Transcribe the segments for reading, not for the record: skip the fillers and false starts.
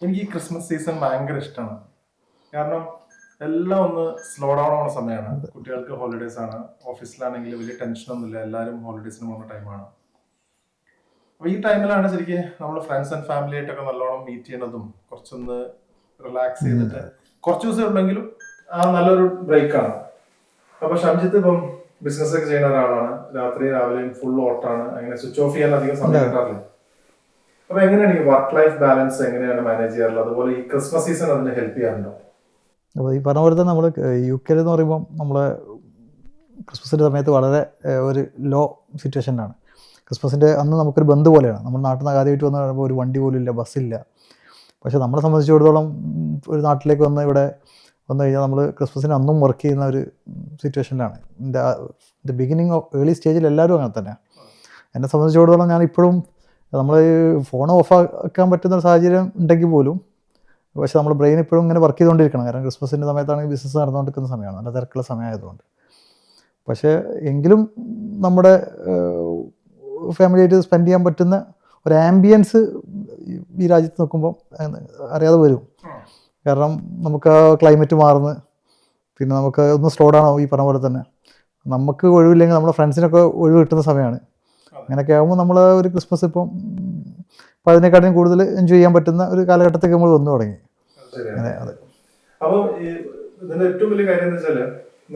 എനിക്ക് ഈ Christmas season ഭയങ്കര ഇഷ്ടമാണ്. കാരണം എല്ലാം ഒന്ന് സ്ലോ ഡൗൺ ആവുന്ന സമയമാണ്. കുട്ടികൾക്ക് ഹോളിഡേസ് ആണ്. ഓഫീസിലാണെങ്കിൽ വലിയ ടെൻഷനൊന്നുമില്ല. എല്ലാവരും ഹോളിഡേസിന് പോകുന്ന ടൈമാണ്. അപ്പൊ ഈ ടൈമിലാണ് ശരിക്കും നമ്മൾ ഫ്രണ്ട്സ് ആൻഡ് ഫാമിലി ആയിട്ടൊക്കെ നല്ലോണം മീറ്റ് ചെയ്യണതും കുറച്ചൊന്ന് റിലാക്സ് ചെയ്തിട്ട് കുറച്ച് ദിവസം ഉണ്ടെങ്കിലും ആ നല്ലൊരു ബ്രേക്കാണ്. അപ്പൊ ഷംജിത്ത് ഇപ്പം ബിസിനസ് ഒക്കെ ചെയ്യുന്ന ഒരാളാണ്. രാത്രി രാവിലെയും ഫുൾ ഓട്ടാണ്. അങ്ങനെ സ്വിച്ച് ഓഫ് ചെയ്യാൻ അധികം സമയം കിട്ടാറില്ല. അപ്പൊ എങ്ങനെയാണ് ഈ വർക്ക് ലൈഫ് ബാലൻസ് എങ്ങനെയാണ് മാനേജ് ചെയ്യാറുള്ളത്? അതുപോലെ ഈ ക്രിസ്മസ് സീസൺ അതിന് ഹെൽപ്പ് ചെയ്യാറുണ്ടോ? അപ്പോൾ ഈ പറഞ്ഞ പോലെ തന്നെ നമ്മൾ യു കെയിൽ എന്ന് പറയുമ്പോൾ നമ്മൾ ക്രിസ്മസിൻ്റെ സമയത്ത് വളരെ ഒരു ലോ സിറ്റുവേഷനിലാണ്. ക്രിസ്മസിൻ്റെ അന്ന് നമുക്കൊരു ബന്ദ് പോലെയാണ്. നമ്മൾ നാട്ടിൽ നിന്ന് ആദ്യമായിട്ട് വന്ന് കഴിയുമ്പോൾ ഒരു വണ്ടി പോലും ഇല്ല, ബസ്സില്ല. പക്ഷേ നമ്മളെ സംബന്ധിച്ചിടത്തോളം ഒരു നാട്ടിലേക്ക് ഇവിടെ വന്നു കഴിഞ്ഞാൽ നമ്മൾ ക്രിസ്മസിന് അന്നും വർക്ക് ചെയ്യുന്ന ഒരു സിറ്റുവേഷനിലാണ്. ദ ബിഗിനിങ് ഓഫ് ഏർലി സ്റ്റേജിൽ എല്ലാവരും അങ്ങനെ തന്നെയാണ്. എന്നെ സംബന്ധിച്ചിടത്തോളം ഞാൻ ഇപ്പോഴും നമ്മൾ ഫോൺ ഓഫ് ആക്കാൻ പറ്റുന്ന ഒരു സാഹചര്യം ഉണ്ടെങ്കിൽ പോലും പക്ഷേ നമ്മുടെ ബ്രെയിൻ ഇപ്പോഴും ഇങ്ങനെ വർക്ക് ചെയ്തുകൊണ്ടിരിക്കണം. കാരണം ക്രിസ്മസിൻ്റെ സമയത്താണെങ്കിൽ ബിസിനസ് നടന്നുകൊണ്ടിരിക്കുന്ന സമയമാണ്, നല്ല തിരക്കുള്ള സമയമായതുകൊണ്ട്. പക്ഷേ എങ്കിലും നമ്മുടെ ഫാമിലിയായിട്ട് സ്പെൻഡ് ചെയ്യാൻ പറ്റുന്ന ഒരു ആംബിയൻസ് ഈ രാജ്യത്ത് നോക്കുമ്പോൾ അറിയാതെ വരും. കാരണം നമുക്ക് ആ ക്ലൈമറ്റ് മാറുന്നു, പിന്നെ നമുക്ക് ഒന്ന് സ്ലോ ഡൗൺ ആവും. ഈ പറഞ്ഞ പോലെ തന്നെ നമുക്ക് ഒഴിവില്ലെങ്കിൽ നമ്മുടെ ഫ്രണ്ട്സിനൊക്കെ ഒഴിവ് കിട്ടുന്ന സമയമാണ്. അങ്ങനെയൊക്കെ ആകുമ്പോൾ നമ്മൾ ഒരു ക്രിസ്മസ് ഇപ്പം അപ്പോൾ അതിനെക്കാട്ടിലും കൂടുതൽ എൻജോയ് ചെയ്യാൻ പറ്റുന്ന ഒരു കാലഘട്ടത്തേക്ക് നമ്മൾ വന്നു തുടങ്ങി. അതെ. അപ്പൊ ഇതിന്റെ ഏറ്റവും വലിയ കാര്യം എന്ന് വെച്ചാല്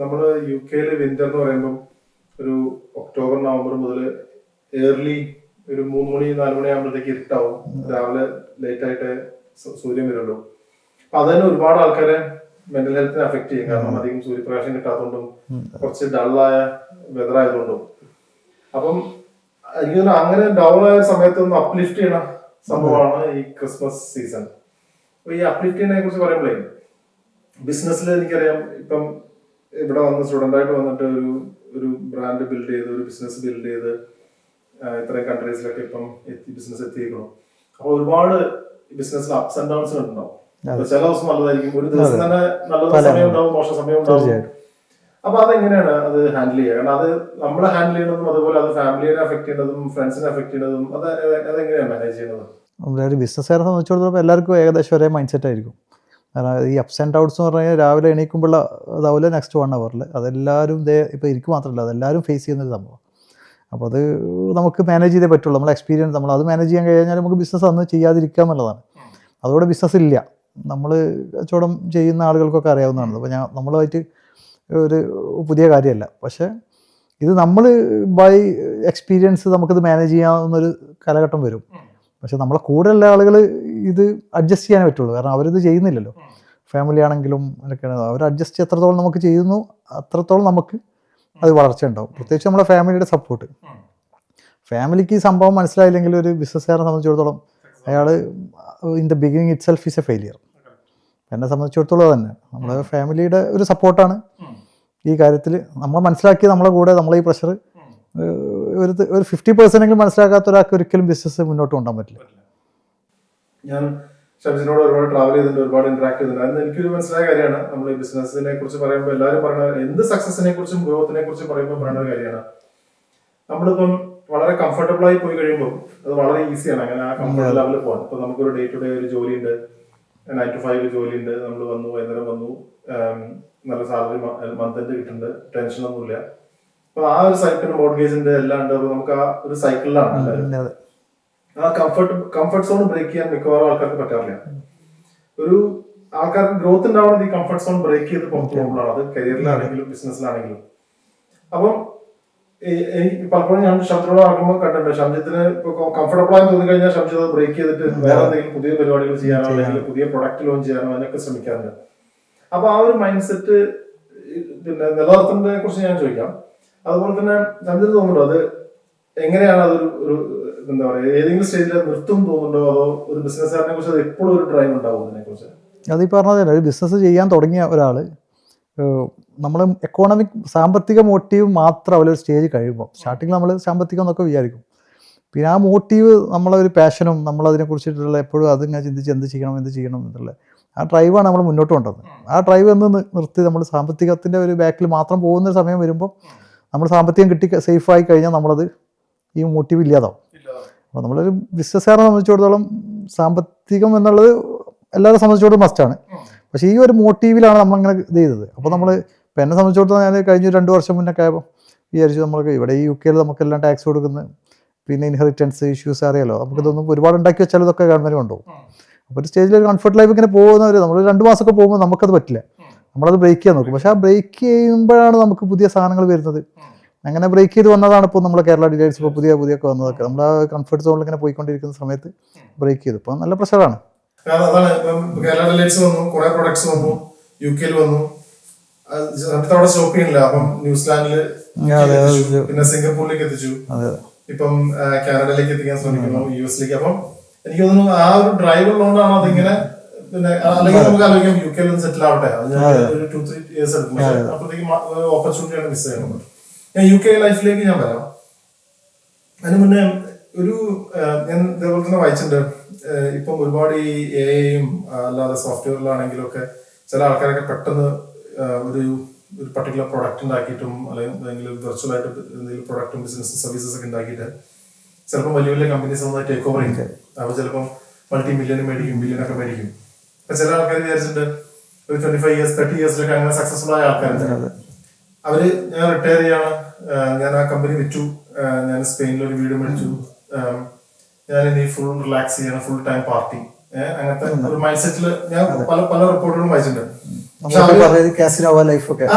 നമ്മള് യു കെയില് വിന്റർ എന്ന് പറയുമ്പോൾ ഒരു ഒക്ടോബർ നവംബർ മുതൽ ഏർലി ഒരു 3 മണി 4 മണി ആകുമ്പോഴത്തേക്ക് ഇരുട്ടാവും. രാവിലെ ലേറ്റ് ആയിട്ട് സൂര്യൻ വരുള്ളൂ. അപ്പൊ അതന്നെ ഒരുപാട് ആൾക്കാരെ മെന്റൽ ഹെൽത്തിനെ അഫക്ട് ചെയ്യും. കാരണം അധികം സൂര്യപ്രകാശം കിട്ടാത്തതുകൊണ്ടും കുറച്ച് ഡള്ളായ വെതർ ആയതുകൊണ്ടും. അപ്പം എനിക്ക് അങ്ങനെ ഡൗൺ ആയ സമയത്ത് ഒന്ന് അപ്ലിഫ്റ്റ് ചെയ്യണ സംഭവമാണ് ഈ ക്രിസ്മസ് സീസൺ. അപ്പൊ ഈ അപ്ലിഫ്റ്റ് ചെയ്യുന്നതിനെ കുറിച്ച് പറയുമ്പോഴേ ബിസിനസ്സിൽ എനിക്കറിയാം, ഇപ്പം ഇവിടെ വന്ന് സ്റ്റുഡന്റ് ആയിട്ട് വന്നിട്ട് ഒരു ബ്രാൻഡ് ബിൽഡ് ചെയ്ത് ഒരു ബിസിനസ് ബിൽഡ് ചെയ്ത് ഇത്രയും കൺട്രീസിലൊക്കെ ഇപ്പം ബിസിനസ് എത്തിയിരിക്കണം. അപ്പൊ ഒരുപാട് ബിസിനസ്സിൽ അപ്സ് ആൻഡ് ഡൗൺസ് ഉണ്ടാവും. ചില ദിവസം നല്ലതായിരിക്കും, ഒരു ദിവസം തന്നെ നല്ല സമയം ഉണ്ടാവും, മോശം സമയം ഉണ്ടാവും. അപ്പൊ അതെങ്ങനെയാണ് അത് ഹാൻഡിൽ ചെയ്യുക? കാരണം അത് നമ്മളെ ഹാൻഡിൽ ചെയ്യുന്നതും അതുപോലെ അത് ഫാമിലിയെ അഫക്ട് ചെയ്യുന്നതും ഫ്രണ്ട്സിനെ അഫക്ട് ചെയ്യുന്നതും അതെങ്ങനെയാണ് മാനേജ് ചെയ്യുന്നത്? ഒരു ബിസിനസ്സുകാരെ സംബന്ധിച്ചിടത്തോളം എല്ലാവർക്കും ഏകദേശം ഒരേ മൈൻഡ് സെറ്റ് ആയിരിക്കും. കാരണം ഈ അപ്സ് ആൻഡ് ഡൗൺസ് എന്ന് പറഞ്ഞു കഴിഞ്ഞാൽ രാവിലെ എണീക്കുമ്പോൾ അതാവില്ല നെക്സ്റ്റ് 1 ഹവറിൽ അതെല്ലാവരും ഇപ്പോൾ എനിക്ക് മാത്രമല്ല അതെല്ലാവരും ഫേസ് ചെയ്യുന്നൊരു സംഭവം. അപ്പോൾ അത് നമുക്ക് മാനേജ് ചെയ്തേ പറ്റുള്ളൂ. നമ്മൾ എക്സ്പീരിയൻസ് നമ്മൾ അത് മാനേജ് ചെയ്യാൻ കഴിഞ്ഞാൽ നമുക്ക് ബിസിനസ് അന്ന് ചെയ്യാതിരിക്കുക എന്നുള്ളതാണ്. അതോടെ ബിസിനസ് ഇല്ല. നമ്മൾ കച്ചവടം ചെയ്യുന്ന ആളുകൾക്കൊക്കെ അറിയാവുന്നതാണ്. അപ്പോൾ നമ്മളുമായിട്ട് ഒരു പുതിയ കാര്യമല്ല. പക്ഷേ ഇത് നമ്മൾ ബൈ എക്സ്പീരിയൻസ് നമുക്കിത് മാനേജ് ചെയ്യാവുന്നൊരു കാലഘട്ടം വരും. പക്ഷെ നമ്മളെ കൂടെയുള്ള ആളുകൾ ഇത് അഡ്ജസ്റ്റ് ചെയ്യാനേ പറ്റുള്ളൂ. കാരണം അവരിത് ചെയ്യുന്നില്ലല്ലോ. ഫാമിലി ആണെങ്കിലും അതൊക്കെയാണ് അവർ അഡ്ജസ്റ്റ് എത്രത്തോളം നമുക്ക് ചെയ്യുന്നു അത്രത്തോളം നമുക്ക് അത് വളർച്ച ഉണ്ടാവും. പ്രത്യേകിച്ച് നമ്മുടെ ഫാമിലിയുടെ സപ്പോർട്ട്. ഫാമിലിക്ക് ഈ സംഭവം മനസ്സിലായില്ലെങ്കിൽ ഒരു ബിസിനസ്സുകാരനെ സംബന്ധിച്ചിടത്തോളം അയാൾ in the beginning it self is A failure. എന്നെ സംബന്ധിച്ചിടത്തോളം തന്നെ നമ്മുടെ ഫാമിലിയുടെ ഒരു സപ്പോർട്ടാണ് ഈ കാര്യത്തിൽ. നമ്മൾ മനസ്സിലാക്കി നമ്മളെ കൂടെ നമ്മളെ ഈ പ്രഷർ ഒരു 50% മനസ്സിലാക്കാത്ത ഒരാൾക്ക് ഒരിക്കലും ബിസിനസ് മുന്നോട്ട് കൊണ്ടുപോകാൻ പറ്റില്ല. ഞാൻ ഷംസിനോട് ഒരുപാട് ട്രാവൽ ചെയ്തിട്ടുണ്ട്, ഒരുപാട് ഇന്ററാക്ട് ചെയ്തിട്ടുണ്ട്. അതിന് എനിക്കൊരു മനസ്സിലായ കാര്യമാണ്, നമ്മൾ ഈ ബിസിനസിനെ കുറിച്ച് പറയുമ്പോൾ എല്ലാവരും പറയുന്നത് എന്ത് സക്സസിനെ കുറിച്ചും ഗ്രോത്തിനെ കുറിച്ചും പറയുമ്പോൾ പറയുന്ന ഒരു കാര്യമാണ്, നമ്മളിപ്പം വളരെ കംഫർട്ടബിൾ ആയി പോയി കഴിയുമ്പോൾ അത് വളരെ ഈസിയാണ് അങ്ങനെ ആ കംഫർട്ട് ലെവലിൽ പോകാൻ. ഇപ്പൊ നമുക്കൊരു ഡേ ടു ഡേ ഒരു ജോലിയുണ്ട്, 9 to 5 ജോലിയുണ്ട്, നമ്മൾ വന്നു വൈകുന്നേരം വന്നു, നല്ല സാലറി മന്ത് എൻഡ് കിട്ടുന്നുണ്ട്, ടെൻഷനൊന്നുമില്ല. അപ്പൊ ആ ഒരു സൈക്കിൾ മോർഗേജിന്റെ എല്ലാം ഉണ്ട്. അപ്പൊ നമുക്ക് ആ ഒരു സൈക്കിളിലാണ് എല്ലാവരും. ആ കംഫർട്ട് സോൺ ബ്രേക്ക് ചെയ്യാൻ മിക്കവാറും ആൾക്കാർക്ക് പറ്റാറില്ല. ഒരു ആൾക്കാർക്ക് ഗ്രോത്ത് ഉണ്ടാവുന്നത് ഈ കംഫർട്ട് സോൺ ബ്രേക്ക് ചെയ്ത് പോകുമ്പോഴാണ്. അത് കരിയറിലാണെങ്കിലും ബിസിനസ്സിലാണെങ്കിലും. അപ്പം പലപ്പോഴും ഞാൻ ഷംജിനോട് ആക്കുമ്പോൾ കണ്ടിട്ടുണ്ട്, ഷംജിത്തിന് കംഫർട്ടബിൾ ആയി തോന്നി കഴിഞ്ഞാൽ ഷംജിത് ബ്രേക്ക് ചെയ്തിട്ട് വേറെ എന്തെങ്കിലും പുതിയ പരിപാടികൾ ചെയ്യാനോ അല്ലെങ്കിൽ പുതിയ പ്രൊഡക്റ്റ് ലോഞ്ച് ചെയ്യാനോ അതിനൊക്കെ ശ്രമിക്കാറുണ്ട്. അപ്പൊ ആ ഒരു മൈൻഡ് സെറ്റ് പിന്നെ നിലനിർത്തുന്നതിനെ കുറിച്ച് ഞാൻ ചോദിക്കാം. അതുപോലെ തന്നെ ഷംജിന് തോന്നുന്നുണ്ടോ അത് എങ്ങനെയാണ് അതൊരു എന്താ പറയുക ഏതെങ്കിലും സ്റ്റേജിൽ നിർത്തും തോന്നുന്നുണ്ടോ, അതോ ഒരു ബിസിനസ്സുകാരനെ കുറിച്ച് അത് എപ്പോഴും ഒരു ഡ്രൈവ് ഉണ്ടാവും അതിനെ കുറിച്ച്? അതീ പറഞ്ഞതല്ല, ഒരു ബിസിനസ് ചെയ്യാൻ തുടങ്ങിയ ഒരാൾ നമ്മൾ സാമ്പത്തിക മോട്ടീവ് മാത്രം ഒരു സ്റ്റേജ് കഴിയുമ്പോൾ സ്റ്റാർട്ടിങ്ങിൽ നമ്മൾ സാമ്പത്തികം എന്നൊക്കെ വിചാരിക്കും. പിന്നെ ആ മോട്ടീവ് നമ്മളെ ഒരു പാഷനും നമ്മളതിനെ കുറിച്ചിട്ടുള്ള എപ്പോഴും അതിങ്ങനെ ചിന്തിച്ച് എന്ത് ചെയ്യണം എന്നുള്ള ആ ഡ്രൈവാണ് നമ്മൾ മുന്നോട്ട് കൊണ്ടുവന്നത്. ആ ഡ്രൈവ് എന്ന് നിർത്തി നമ്മൾ സാമ്പത്തികത്തിൻ്റെ ഒരു ബാക്കിൽ മാത്രം പോകുന്ന സമയം വരുമ്പോൾ നമ്മൾ സാമ്പത്തികം കിട്ടി സേഫായി കഴിഞ്ഞാൽ നമ്മളത് ഈ മോട്ടീവ് ഇല്ലാതാവും. അപ്പോൾ നമ്മളൊരു ബിസിനസ്സുകാരനെ സംബന്ധിച്ചിടത്തോളം സാമ്പത്തികം എന്നുള്ളത് എല്ലാവരെ സംബന്ധിച്ചോടും മസ്റ്റാണ്. പക്ഷേ ഈ ഒരു മോട്ടീവിലാണ് നമ്മളങ്ങനെ ഇത് ചെയ്തത്. അപ്പോൾ നമ്മൾ ഇപ്പം എന്നെ സംബന്ധിച്ചിടത്തോളം ഞാൻ കഴിഞ്ഞ 2 വർഷം മുന്നേ ആയപ്പോൾ വിചാരിച്ചു നമ്മൾക്ക് ഇവിടെ ഈ UK നമുക്കെല്ലാം ടാക്സ് കൊടുക്കുന്നത്, പിന്നെ ഇൻഹെറിറ്റൻസ് ഇഷ്യൂസ് അറിയാലോ, നമുക്കിതൊന്നും ഒരുപാട് ഉണ്ടാക്കി വെച്ചാൽ ഇതൊക്കെ ഗവൺമെൻറ് കൊണ്ടുപോകും. അപ്പോൾ ഒരു സ്റ്റേജിൽ ഒരു കംഫർട്ട് ലൈഫ് ഇങ്ങനെ പോകുന്നവർ നമ്മൾ 2 മാസമൊക്കെ പോകുമ്പോൾ നമുക്കത് പറ്റില്ല, നമ്മളത് ബ്രേക്ക് ചെയ്യാൻ നോക്കും. പക്ഷേ ആ ബ്രേക്ക് ചെയ്യുമ്പോഴാണ് നമുക്ക് പുതിയ സാധനങ്ങൾ വരുന്നത്. അങ്ങനെ ബ്രേക്ക് ചെയ്ത് വന്നതാണ് ഇപ്പോൾ നമ്മൾ കേരള ഡീലേഴ്സ് ഇപ്പോൾ പുതിയ ഒക്കെ വന്നതൊക്കെ. നമ്മൾ ആ കംഫർട്ട് സോണിൽ ഇങ്ങനെ പോയിക്കൊണ്ടിരിക്കുന്ന സമയത്ത് ബ്രേക്ക് ചെയ്തു. ഇപ്പോൾ നല്ല പ്രഷറാണ്. അതാണ് ഇപ്പം കേരള ഡീലേഴ്സ് വന്നു, കുറെ പ്രൊഡക്ട്സ് വന്നു, UK വന്നു, അവിടെ സ്റ്റോപ്പ് ചെയ്യുന്നില്ല. അപ്പം ന്യൂസിലാൻഡില്, പിന്നെ സിംഗപ്പൂരിലേക്ക് എത്തിച്ചു, ഇപ്പം കാനഡയിലേക്ക് എത്തിക്കാൻ ശ്രമിക്കുന്നു, US. അപ്പം എനിക്ക് തോന്നുന്നു ആ ഒരു ഡ്രൈവ് ഉള്ളതുകൊണ്ടാണ് അതിങ്ങനെ. പിന്നെ അല്ലെങ്കിൽ നമുക്ക് ആലോചിക്കാം UK സെറ്റിൽ ആവട്ടെ, ഒരു 2-3 years എടുക്കും. പക്ഷേ അപ്പോഴത്തേക്കും ഓപ്പർച്യൂണിറ്റിയാണ് മിസ് ചെയ്യുന്നത്. ഞാൻ UK ലൈഫിലേക്ക് ഞാൻ വരാം. അതിന് മുന്നേ ഞാൻ ഇതേപോലെ തന്നെ വായിച്ചിട്ടുണ്ട്, ഇപ്പം ഒരുപാട് ഈ AI-യും അല്ലാതെ സോഫ്റ്റ്വെയറിലാണെങ്കിലും ഒക്കെ ചില ആൾക്കാരൊക്കെ പെട്ടെന്ന് ഒരു പർട്ടിക്കുലർ പ്രൊഡക്റ്റ് ഉണ്ടാക്കിയിട്ടും അല്ലെങ്കിൽ വെർച്വലായിട്ട് എന്തെങ്കിലും പ്രൊഡക്റ്റും ബിസിനസ് സർവീസസ് ഒക്കെ ഉണ്ടാക്കിയിട്ട് ചിലപ്പോൾ വലിയ വലിയ കമ്പനീസ് വന്ന് ടേക്ക് ഓവർ ചെയ്യും. അപ്പോൾ ചിലപ്പം $multi-million മേടിക്കും, ബില്യനൊക്കെ മേടിക്കും. അപ്പൊ ചില ആൾക്കാർ വിചാരിച്ചിട്ടുണ്ട് ഒരു 25 years 30 yearsലൊക്കെ അങ്ങനെ സക്സസ്ഫുൾ ആയ ആൾക്കാരുണ്ട്. അവര് ഞാൻ റിട്ടയർ ചെയ്യാണ്, ഞാൻ ആ കമ്പനി വിറ്റു, ഞാൻ സ്പെയിനിൽ ഒരു വീട് മേടിച്ചു, ഞാൻ ഇനി ഫുൾ റിലാക്സ് ചെയ്യണം, ഫുൾ ടൈം പാർട്ടി, അങ്ങനത്തെ ഒരു മൈൻഡ് സെറ്റില് ഞാൻ പല റിപ്പോർട്ടുകളും വായിച്ചിട്ടുണ്ട്.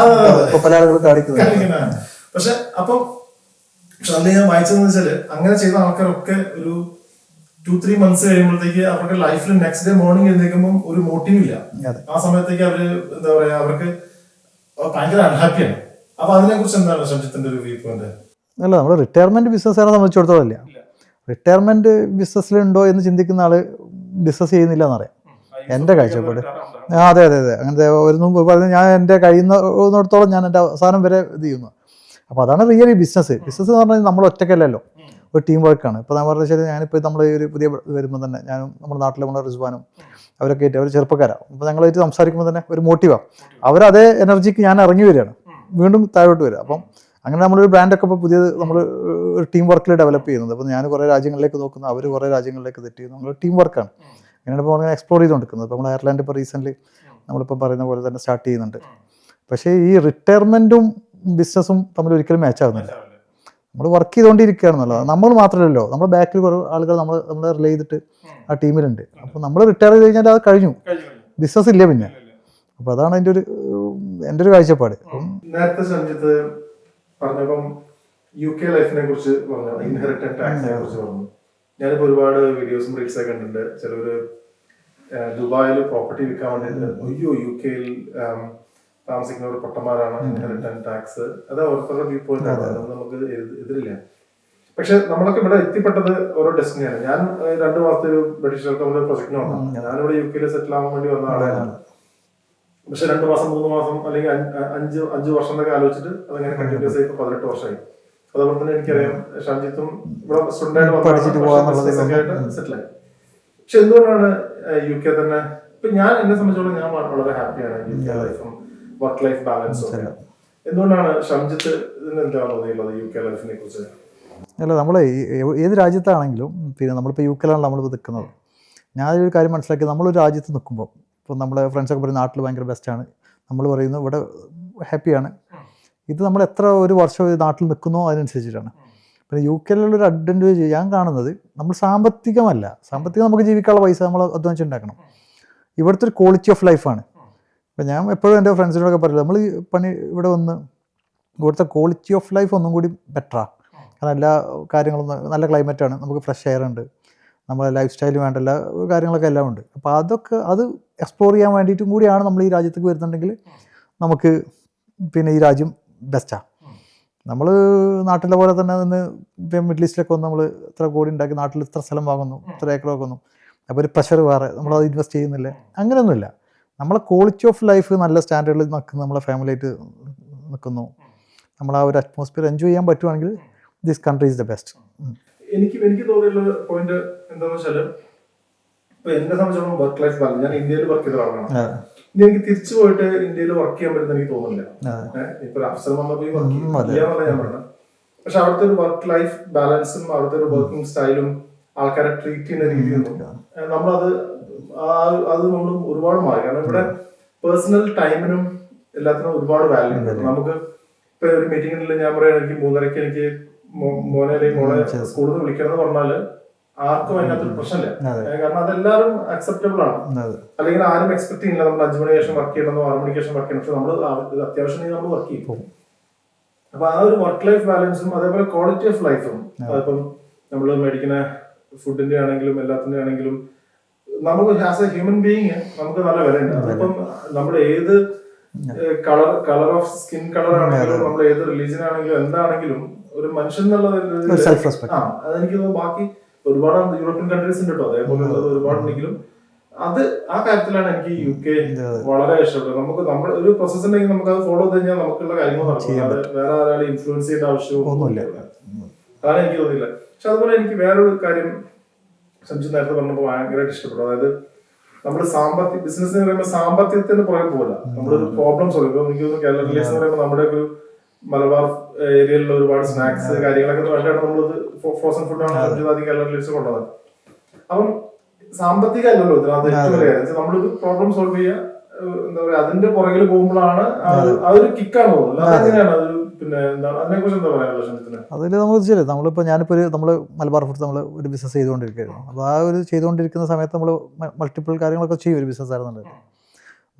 പക്ഷെ അപ്പം അന്ന് ഞാൻ വായിച്ചതെന്ന് വെച്ചാല് അങ്ങനെ ചെയ്ത ആൾക്കാരൊക്കെ ഒരു 2-3 months കഴിയുമ്പോഴത്തേക്ക് അവർക്ക് ലൈഫിൽ നെക്സ്റ്റ് ഡേ മോർണിംഗ് എഴുന്നേൽക്കുമ്പോൾ ഒരു മോട്ടീവ് ഇല്ല. ആ സമയത്തേക്ക് അവര് എന്താ പറയാ, അവർക്ക് ഭയങ്കര അൺഹാപ്പിയാണ്. അപ്പൊ അതിനെ കുറിച്ച് എന്താണ് ഷംജിത്തിന്റെ ഒരു വ്യൂ പോയിന്റ്? അല്ല, നമ്മൾ റിട്ടയർമെന്റ് ബിസിനസ്സുകാരെ സംബന്ധിച്ചിടത്തോളം ഇല്ല. റിട്ടയർമെന്റ് ബിസിനസ്സിലുണ്ടോ എന്ന് ചിന്തിക്കുന്ന ആള് ബിസിനസ് ചെയ്യുന്നില്ല എന്നറിയാം, എൻ്റെ കാഴ്ചപ്പാട്. അതെ അതെ അതെ, അങ്ങനത്തെ ഒരു പറഞ്ഞ് ഞാൻ എൻ്റെ കഴിയുന്നിടത്തോളം ഞാൻ എൻ്റെ അവസാനം വരെ ഇത് ചെയ്യുന്നു. അപ്പോൾ അതാണ് റിയലി ബിസിനസ്. ബിസിനസ് എന്ന് പറഞ്ഞാൽ നമ്മൾ ഒറ്റയ്ക്കല്ലല്ലോ, ഒരു ടീം വർക്കാണ്. ഇപ്പോൾ ഞാൻ പറഞ്ഞ ശരി, ഞാനിപ്പോൾ നമ്മൾ ഒരു പുതിയ വരുമ്പോൾ തന്നെ ഞാനും നമ്മുടെ നാട്ടിലെ നമ്മുടെ റിസ്വാനും അവരൊക്കെ ആയിട്ട്, അവർ ചെറുപ്പക്കാരാണ്. അപ്പോൾ ഞങ്ങളായിട്ട് സംസാരിക്കുമ്പോൾ തന്നെ ഒരു മോട്ടീവാണ്. അവരതേ എനർജിക്ക് ഞാൻ ഇറങ്ങി വരികയാണ്, വീണ്ടും താഴോട്ട് വരിക. അപ്പം അങ്ങനെ നമ്മളൊരു ബ്രാൻഡൊക്കെ ഇപ്പോൾ പുതിയത് നമ്മൾ ഒരു ടീം വർക്കിൽ ഡെവലപ്പ് ചെയ്യുന്നത്. അപ്പോൾ ഞാൻ കുറേ രാജ്യങ്ങളിലേക്ക് നോക്കുന്നു, അവർ കുറേ രാജ്യങ്ങളിലേക്ക് തെറ്റ് ചെയ്യുന്നു. നമ്മൾ ടീം വർക്കാണ്. അങ്ങനെയാണ് ഇപ്പോൾ അങ്ങനെ എക്സ്പ്ലോർ ചെയ്തുകൊണ്ടിരിക്കുന്നത്. ഇപ്പോൾ നമ്മൾ അയർലൻഡ് ഇപ്പോൾ റീസെൻ്റ്ലി നമ്മളിപ്പോൾ പറയുന്ന പോലെ തന്നെ സ്റ്റാർട്ട് ചെയ്യുന്നുണ്ട്. പക്ഷേ ഈ റിട്ടയർമെൻറ്റും ബിസിനസ്സും തമ്മിൽ ഒരിക്കലും മാച്ച് ആകുന്നില്ല. നമ്മൾ വർക്ക് ചെയ്തുകൊണ്ടിരിക്കുകയാണെന്നുള്ളത്. നമ്മൾ മാത്രമല്ലല്ലോ, നമ്മുടെ ബാക്കിൽ കുറേ ആളുകൾ നമ്മളെ റിലേ ചെയ്തിട്ട് ആ ടീമിലുണ്ട്. അപ്പോൾ നമ്മൾ റിട്ടയർ ചെയ്ത് കഴിഞ്ഞാൽ അത് കഴിഞ്ഞു, ബിസിനസ് ഇല്ല പിന്നെ. അപ്പോൾ അതാണ് എൻ്റെ ഒരു കാഴ്ചപ്പാട്. നേരത്തെ സംജിത്ത് പറഞ്ഞപ്പം UK ലൈഫിനെ കുറിച്ച് പറഞ്ഞു, ഇൻഹെറിറ്റഡ് ടാക്സിനെ കുറിച്ച് പറഞ്ഞു. ഞാനിപ്പോൾ ഒരുപാട് വീഡിയോസും റീൽസൊക്കെ കണ്ടിട്ടുണ്ട്. ചിലവര് ദുബായിൽ പ്രോപ്പർട്ടി വിൽക്കാൻ വേണ്ടിയിട്ട് അയ്യോ UK താമസിക്കുന്ന ഒരു പൊട്ടന്മാരാണ്, ഇൻഹെറിറ്റഡ് ടാക്സ്. അത് ഓരോരുത്തരുടെ വ്യൂ പോയിന്റ് ആണ്, അത് നമുക്ക് എതിരില്ല. പക്ഷെ നമ്മളൊക്കെ ഇവിടെ എത്തിപ്പെട്ടത് ഓരോ ഡെസ്റ്റിനിയാണ്. ഞാൻ 2 മാസത്തെ ഒരു ബ്രിട്ടീഷ് ഒരു പ്രൊജക്ടിന് വന്നു. ഞാനിവിടെ UK സെറ്റിൽ ആവാൻ വേണ്ടി വന്ന ആളാണ്. പക്ഷെ 2 മാസം 3 മാസം അല്ലെങ്കിൽ 5 വർഷം എന്നൊക്കെ ആലോചിച്ചിട്ട് അതങ്ങനെ കണ്ടിന്യൂസ് ആയി 18 വർഷമായി. അതുപോലെ തന്നെ എനിക്കറിയാം ഷംജിത്തും ഇവിടെ സ്റ്റുഡന്റ് ആയിട്ട് സെറ്റിലായി. പക്ഷെ എന്തുകൊണ്ടാണ് UK തന്നെ, ഇപ്പൊ ഞാൻ എന്നെ സംബന്ധിച്ചോളം ഞാൻ വളരെ ഹാപ്പിയാണ് UK ലൈഫും വർക്ക് ലൈഫ് ബാലൻസും ഒക്കെ. എന്തുകൊണ്ടാണ് ഷംജിത്ത് എന്താണ് തോന്നിയുള്ളത് UK ലൈഫിനെ കുറിച്ച്? അല്ല, നമ്മൾ ഏത് രാജ്യത്താണെങ്കിലും പിന്നെ നമ്മളിപ്പോൾ UK നമ്മളിപ്പോൾ നിൽക്കുന്നത്. ഞാനൊരു കാര്യം മനസ്സിലാക്കി, നമ്മളൊരു രാജ്യത്ത് നിൽക്കുമ്പോൾ ഇപ്പോൾ നമ്മുടെ ഫ്രണ്ട്സൊക്കെ പറയും നാട്ടിൽ ഭയങ്കര ബെസ്റ്റാണ്, നമ്മൾ പറയുന്നു ഇവിടെ ഹാപ്പിയാണ്. ഇത് നമ്മൾ എത്ര ഒരു വർഷം നാട്ടിൽ നിൽക്കുന്നോ അതിനനുസരിച്ചിട്ടാണ്. പിന്നെ UK ഒരു അഡ്വാൻറ്റേജ് ഞാൻ കാണുന്നത്, നമ്മൾ സാമ്പത്തികം നമുക്ക് ജീവിക്കാനുള്ള പൈസ നമ്മൾ അധ്വാനിച്ചുണ്ടാക്കണം. ഇവിടുത്തെ ഒരു ക്വാളിറ്റി ഓഫ് ലൈഫാണ്. ഇപ്പം ഞാൻ എപ്പോഴും എൻ്റെ ഫ്രണ്ട്സിനോടൊക്കെ പറയില്ല, നമ്മൾ പണി ഇവിടെ വന്ന് ഇവിടുത്തെ ക്വാളിറ്റി ഓഫ് ലൈഫ് ഒന്നും കൂടി ബെറ്ററാണ്. കാരണം എല്ലാ കാര്യങ്ങളും നല്ല ക്ലൈമറ്റാണ്, നമുക്ക് ഫ്രഷ് എയർ ഉണ്ട്, നമ്മളെ ലൈഫ് സ്റ്റൈല് വേണ്ട എല്ലാ കാര്യങ്ങളൊക്കെ എല്ലാം ഉണ്ട്. അപ്പോൾ അത് എക്സ്പ്ലോർ ചെയ്യാൻ വേണ്ടിയിട്ടും കൂടിയാണ് നമ്മൾ ഈ രാജ്യത്തേക്ക് വരുന്നുണ്ടെങ്കിൽ നമുക്ക് പിന്നെ ഈ രാജ്യം ബെസ്റ്റാണ്. നമ്മൾ നാട്ടിലെ പോലെ തന്നെ നിന്ന് ഇപ്പം മിഡിൽ ഈസ്റ്റിലൊക്കെ വന്ന് നമ്മൾ ഇത്ര കോടി ഉണ്ടാക്കി നാട്ടിൽ ഇത്ര സ്ഥലം വാങ്ങുന്നു, ഇത്ര ഏക്കർ വാങ്ങുന്നു, അപ്പോൾ ഒരു പ്രഷർ വേറെ, നമ്മളത് ഇൻവെസ്റ്റ് ചെയ്യുന്നില്ല, അങ്ങനെയൊന്നുമില്ല. നമ്മളെ ക്വാളിറ്റി ഓഫ് ലൈഫ് നല്ല സ്റ്റാൻഡേർഡിൽ നിൽക്കുന്നു, നമ്മളെ ഫാമിലിയായിട്ട് നിൽക്കുന്നു, നമ്മൾ ആ ഒരു അറ്റ്മോസ്ഫിയർ എൻജോയ് ചെയ്യാൻ പറ്റുവാണെങ്കിൽ this country is the best. എനിക്ക് തോന്നിയുള്ള പോയിന്റ് എന്താണെന്ന് വെച്ചാൽ, ഇപ്പൊ എന്നെ സംബന്ധിച്ചോളം വർക്ക് ലൈഫ് ബാലൻസ്, ഞാൻ ഇന്ത്യയിൽ വർക്ക് ചെയ്ത ആളാണ്. എനിക്ക് തിരിച്ചു പോയിട്ട് ഇന്ത്യയിൽ വർക്ക് ചെയ്യാൻ പറ്റുന്ന എനിക്ക് തോന്നുന്നില്ല. ഇപ്പൊ ഒരു അവസരം വന്നപ്പോൾ ഈ വർക്ക് ചെയ്യാന്നുള്ള ഞാൻ പറഞ്ഞു. പക്ഷെ അവിടുത്തെ ഒരു വർക്ക് ലൈഫ് ബാലൻസും അവിടുത്തെ ഒരു വർക്കിംഗ് സ്റ്റൈലും ആൾക്കാരെ ട്രീറ്റ് ചെയ്യുന്ന രീതിയൊന്നും നമ്മളത് അത് നമ്മൾ ഒരുപാട് മാറി. കാരണം ഇവിടെ പേഴ്സണൽ ടൈമിനും എല്ലാത്തിനും ഒരുപാട് വാല്യൂ ഉണ്ട്. നമുക്ക് ഇപ്പൊ ഒരു മീറ്റിംഗിൽ ഞാൻ പറയാം എനിക്ക് 3:30 എനിക്ക് മോനെ അല്ലെങ്കിൽ മോളെ സ്കൂളിൽ നിന്ന് വിളിക്കണം എന്ന് പറഞ്ഞാല് ആർക്കും അതിനകത്തൊരു പ്രശ്നമില്ല. കാരണം അതെല്ലാവരും അക്സെപ്റ്റബിൾ ആണ്. അല്ലെങ്കിൽ ആരും എക്സ്പെക്ട് ചെയ്യുന്നില്ല നമ്മൾ 5 മണിക്ക് ശേഷം വർക്ക് ചെയ്യണമെന്നോ 6 മണിക്ക് ശേഷം വർക്ക് ചെയ്യണം. പക്ഷെ നമ്മൾ അത്യാവശ്യം നമ്മൾ വർക്ക് ചെയ്യും. അപ്പൊ ആ ഒരു വർക്ക് ലൈഫ് ബാലൻസും അതേപോലെ ക്വാളിറ്റി ഓഫ് ലൈഫും അതിപ്പം നമ്മൾ മേടിക്കുന്ന ഫുഡിന്റെ ആണെങ്കിലും എല്ലാത്തിന്റെ ആണെങ്കിലും നമുക്ക് ആസ് എ ഹ്യൂമൻ ബീയിങ് നമുക്ക് നല്ല വിലയുണ്ട്. അതിപ്പം നമ്മൾ ഏത് കളർ ഓഫ് സ്കിൻ കളർ ആണെങ്കിലും നമ്മൾ ഏത് റിലീജിയൻ ആണെങ്കിലും എന്താണെങ്കിലും ഒരു മനുഷ്യൻ എന്നുള്ള അതെനിക്ക് തോന്നുന്നു ബാക്കി ഒരുപാട് യൂറോപ്യൻ കൺട്രീസ് ഉണ്ട് കേട്ടോ അതേപോലെ ഒരുപാട് ഉണ്ടെങ്കിലും അത് ആ കാര്യത്തിലാണ് എനിക്ക് UK വളരെ ഇഷ്ടപ്പെട്ടത്. നമുക്ക് നമ്മൾ ഒരു പ്രോസസ് ഉണ്ടെങ്കിൽ നമുക്ക് അത് ഫോളോ ചെയ്ത് കഴിഞ്ഞാൽ നമുക്കുള്ള കാര്യങ്ങൾ നടക്കും. അത് വേറെ ഒരാളെ ഇൻഫ്ലുവൻസ് ചെയ്യേണ്ട ആവശ്യമൊന്നുമില്ല. അതാണ് എനിക്ക് തോന്നിയില്ല. പക്ഷെ അതുപോലെ എനിക്ക് വേറൊരു കാര്യം സംജു നേരത്തെ പറഞ്ഞപ്പോൾ ഭയങ്കരമായിട്ട് ഇഷ്ടപ്പെട്ടു. അതായത് നമ്മുടെ സാമ്പത്തിക ബിസിനസ് എന്ന് പറയുമ്പോൾ സാമ്പത്തികത്തിന് പുറകെ പോകില്ല. നമ്മളൊരു പ്രോബ്ലം സോൾവ് ഇപ്പൊ എനിക്ക് തോന്നുന്നു കേരള റിലീസ് എന്ന് പറയുമ്പോൾ നമ്മുടെ ഒരു മലബാർ ഏരിയയിലുള്ള ഒരുപാട് സ്നാക്സ് കാര്യങ്ങളൊക്കെ വേണ്ടിയാണ് നമ്മളത് ഫ്രോസൺ ഫുഡാണ് ആദ്യം കേരള റിലീസ് കൊണ്ടുവന്നത്. അപ്പം സാമ്പത്തിക അല്ലല്ലോ ഇതിനകത്ത് ഏറ്റവും വലിയ കാര്യം. നമ്മളൊരു പ്രോബ്ലം സോൾവ് ചെയ്യുക, എന്താ പറയാ, അതിന്റെ പുറകിൽ പോകുമ്പോഴാണ് ആ ഒരു കിക്കാണ് തോന്നുന്നത്. അതെങ്ങനെയാണ് അത്? പിന്നെ അതിനെ കുറിച്ച് എന്താ പറയാ? അതിൽ നമ്മൾ ശരി നമ്മളിപ്പോൾ ഞാനിപ്പോൾ നമ്മൾ മലബാർ ഫുഡ് നമ്മൾ ഒരു ബിസിനസ് ചെയ്തുകൊണ്ടിരിക്കുകയായിരുന്നു. അപ്പോൾ ആ ഒരു ചെയ്തുകൊണ്ടിരിക്കുന്ന സമയത്ത് നമ്മൾ മൾട്ടിപ്പിൾ കാര്യങ്ങളൊക്കെ ചെയ്യും. ഒരു ബിസിനസ് ആയിരുന്നുണ്ട്.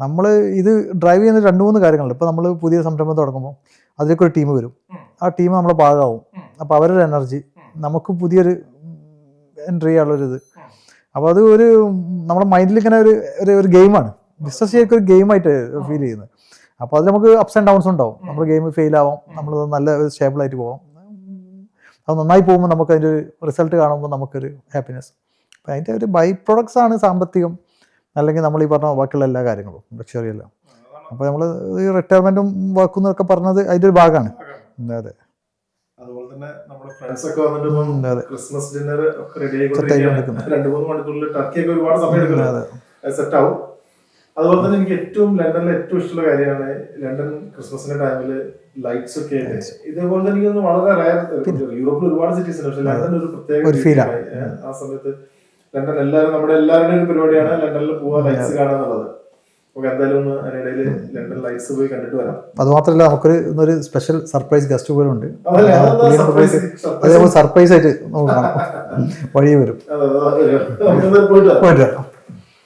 നമ്മൾ ഇത് ഡ്രൈവ് ചെയ്യുന്ന 2-3 കാര്യങ്ങളുണ്ട്. ഇപ്പോൾ നമ്മൾ പുതിയ സംരംഭം തുടങ്ങുമ്പോൾ അതിലേക്ക് ഒരു ടീം വരും. ആ ടീം നമ്മളെ ഭാഗമാവും. അപ്പോൾ അവരുടെ എനർജി നമുക്ക് പുതിയൊരു എൻട്രി ചെയ്യാനുള്ളൊരിത്. അപ്പോൾ അത് ഒരു നമ്മുടെ മൈൻഡിൽ ഇങ്ങനെ ഒരു ഗെയിമാണ്. ബിസിനസ് ശരിക്കും ഒരു ഗെയിമായിട്ട് ഫീൽ ചെയ്യുന്നത്. അപ്പോൾ അത് നമുക്ക് അപ്സ് ആൻഡ് ഡൗൺസ് ഉണ്ടാവും. നമ്മൾ ഗെയിം ഫെയിൽ ആവാം, നമ്മൾ നല്ല സ്റ്റേബിളായിട്ട് പോകാം. അത് നന്നായി പോകുമ്പോൾ നമുക്ക് അതിൻ്റെ ഒരു റിസൾട്ട് കാണുമ്പോൾ നമുക്കൊരു ഹാപ്പിനെസ്. അപ്പോൾ അതിൻ്റെ ഒരു ബൈ പ്രൊഡക്ട്സ് ആണ് സാമ്പത്തികം, അല്ലെങ്കിൽ നമ്മൾ ഈ പറഞ്ഞ ബാക്കിയുള്ള എല്ലാ കാര്യങ്ങളും ലക്ഷറി എല്ലാം. അപ്പോൾ നമ്മൾ ഈ റിട്ടയർമെൻറ്റും വർക്കും എന്നൊക്കെ പറഞ്ഞത് അതിൻ്റെ ഒരു ഭാഗമാണ്. അതെ. അതുപോലെ തന്നെ നമ്മുടെ ഫ്രണ്ട്സ് ഒക്കെ വന്നിട്ട് ക്രിസ്മസ് ഡിന്നർ ഒക്കെ റെഡി ആയിക്കൊണ്ടിരിക്കുകയാണ്. 2-3 മണിക്കൂറിൽ ടർക്കി ഒക്കെ ഒരുപാട് സമയം എടുക്കുന്നത് സെറ്റ് ആവും. അതുപോലെ തന്നെ എനിക്ക് ലണ്ടനിലെ ഏറ്റവും ഇഷ്ടമുള്ള കാര്യമാണ് ലണ്ടൻ ക്രിസ്മസിന്റെ ടൈമില് ലൈറ്റ്സ് ഒക്കെ. ഇതേപോലെ തന്നെ എനിക്ക് വളരെ റയർ. യൂറോപ്പിൽ ഒരുപാട് സിറ്റീസ് ഉണ്ട്, പക്ഷെ ലണ്ടൻ ഒരു പ്രത്യേക ആ സമയത്ത് ലണ്ടൻ നമ്മുടെ എല്ലാവരുടെയും ഒരു പരിപാടിയാണ് ലണ്ടനിൽ പോവാ ലൈറ്റ്സ് കാണാന്നുള്ളത്. നമുക്ക് എന്തായാലും ഒന്ന് അതിനിടയിൽ ലണ്ടൻ ലൈറ്റ്സ് പോയി കണ്ടിട്ട് വരാം. അത് മാത്രമല്ല നമുക്കൊരു സ്പെഷ്യൽ സർപ്രൈസ് ഗസ്റ്റ് പോലും ഉണ്ട്. സർപ്രൈസ് ആയിട്ട് വഴി വരും. പോയിട്ട്